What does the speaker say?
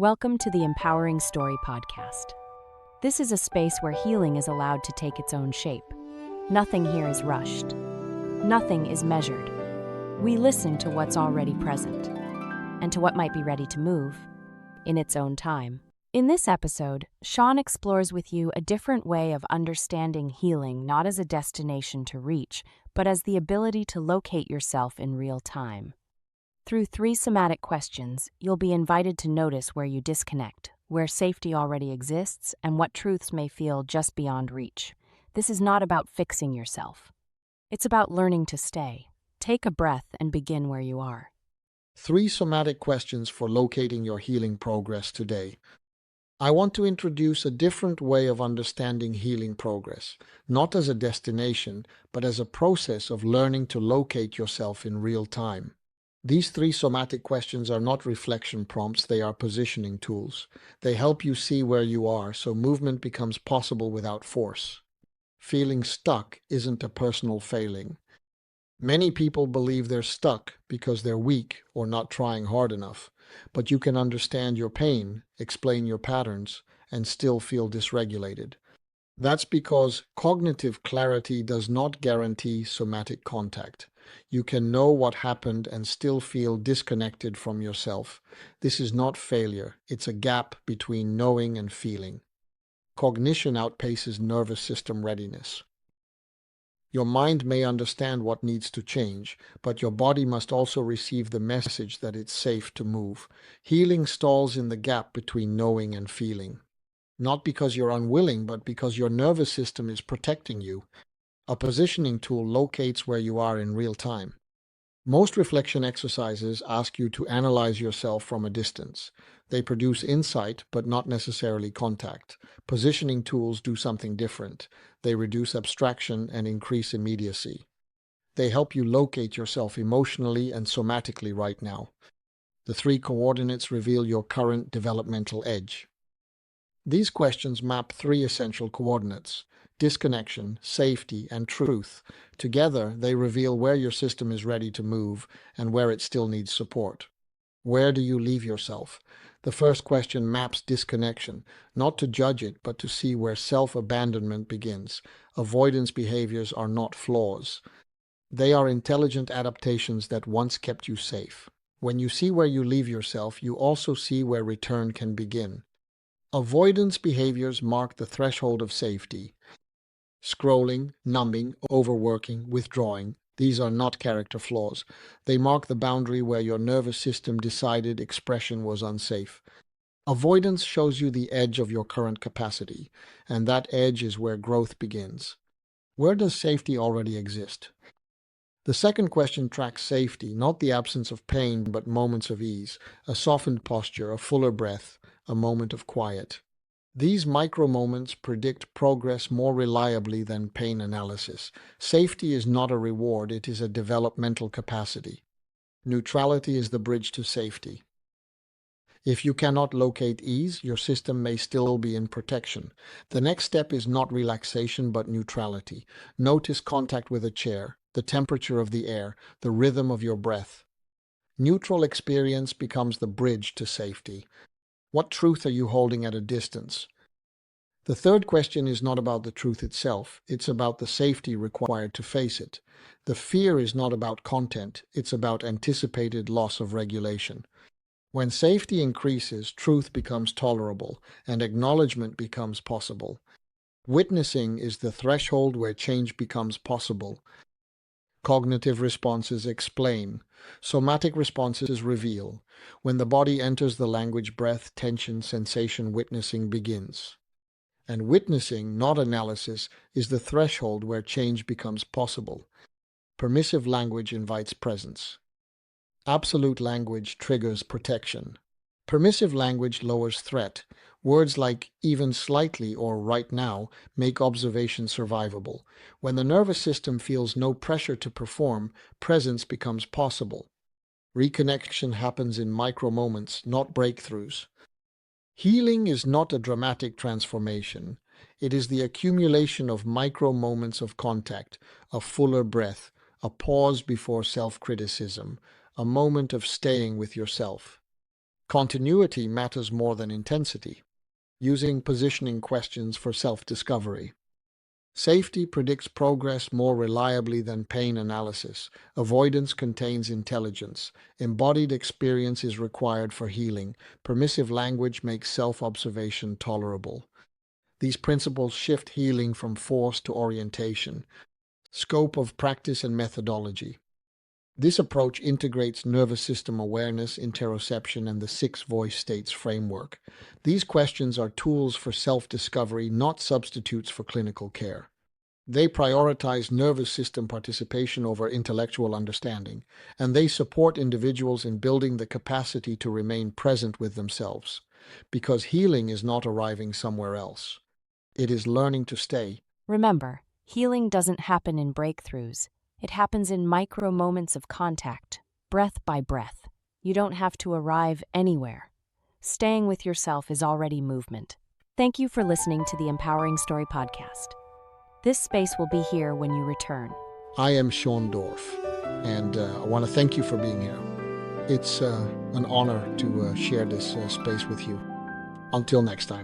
Welcome to the Empowering Story Podcast. This is a space where healing is allowed to take its own shape. Nothing here is rushed. Nothing is measured. We listen to what's already present and to what might be ready to move in its own time. In this episode, Sean explores with you a different way of understanding healing, not as a destination to reach, but as the ability to locate yourself in real time. Through 3 somatic questions, you'll be invited to notice where you disconnect, where safety already exists, and what truths may feel just beyond reach. This is not about fixing yourself. It's about learning to stay. Take a breath and begin where you are. 3 somatic questions for locating your healing progress today. I want to introduce a different way of understanding healing progress, not as a destination, but as a process of learning to locate yourself in real time. These 3 somatic questions are not reflection prompts, they are positioning tools. They help you see where you are so movement becomes possible without force. Feeling stuck isn't a personal failing. Many people believe they're stuck because they're weak or not trying hard enough, but you can understand your pain, explain your patterns, and still feel dysregulated. That's because cognitive clarity does not guarantee somatic contact. You can know what happened and still feel disconnected from yourself. This is not failure, it's a gap between knowing and feeling. Cognition outpaces nervous system readiness. Your mind may understand what needs to change, but your body must also receive the message that it's safe to move. Healing stalls in the gap between knowing and feeling. Not because you're unwilling, but because your nervous system is protecting you. A positioning tool locates where you are in real time. Most reflection exercises ask you to analyze yourself from a distance. They produce insight, but not necessarily contact. Positioning tools do something different. They reduce abstraction and increase immediacy. They help you locate yourself emotionally and somatically right now. The 3 coordinates reveal your current developmental edge. These questions map 3 essential coordinates: disconnection, safety, and truth. Together, they reveal where your system is ready to move and where it still needs support. Where do you leave yourself? The first question maps disconnection, not to judge it, but to see where self-abandonment begins. Avoidance behaviors are not flaws. They are intelligent adaptations that once kept you safe. When you see where you leave yourself, you also see where return can begin. Avoidance behaviors mark the threshold of safety. Scrolling, numbing, overworking, withdrawing. These are not character flaws. They mark the boundary where your nervous system decided expression was unsafe. Avoidance shows you the edge of your current capacity, and that edge is where growth begins. Where does safety already exist? The second question tracks safety, not the absence of pain, but moments of ease, a softened posture, a fuller breath, a moment of quiet. These micro-moments predict progress more reliably than pain analysis. Safety is not a reward, it is a developmental capacity. Neutrality is the bridge to safety. If you cannot locate ease, your system may still be in protection. The next step is not relaxation, but neutrality. Notice contact with a chair, the temperature of the air, the rhythm of your breath. Neutral experience becomes the bridge to safety. What truth are you holding at a distance? The third question is not about the truth itself, it's about the safety required to face it. The fear is not about content, it's about anticipated loss of regulation. When safety increases, truth becomes tolerable, and acknowledgement becomes possible. Witnessing is the threshold where change becomes possible. Cognitive responses explain. Somatic responses reveal. When the body enters the language, breath, tension, sensation, witnessing begins. And witnessing, not analysis, is the threshold where change becomes possible. Permissive language invites presence. Absolute language triggers protection. Permissive language lowers threat. Words like even slightly or right now make observation survivable. When the nervous system feels no pressure to perform, presence becomes possible. Reconnection happens in micro moments, not breakthroughs. Healing is not a dramatic transformation. It is the accumulation of micro moments of contact, a fuller breath, a pause before self-criticism, a moment of staying with yourself. Continuity matters more than intensity. Using positioning questions for self-discovery. Safety predicts progress more reliably than pain analysis. Avoidance contains intelligence. Embodied experience is required for healing. Permissive language makes self-observation tolerable. These principles shift healing from force to orientation. Scope of practice and methodology. This approach integrates nervous system awareness, interoception, and the six voice states framework. These questions are tools for self-discovery, not substitutes for clinical care. They prioritize nervous system participation over intellectual understanding, and they support individuals in building the capacity to remain present with themselves. Because healing is not arriving somewhere else. It is learning to stay. Remember, healing doesn't happen in breakthroughs. It happens in micro moments of contact, breath by breath. You don't have to arrive anywhere. Staying with yourself is already movement. Thank you for listening to the Empowering Story podcast. This space will be here when you return. I am Sean Dorf, and I want to thank you for being here. It's an honor to share this space with you. Until next time.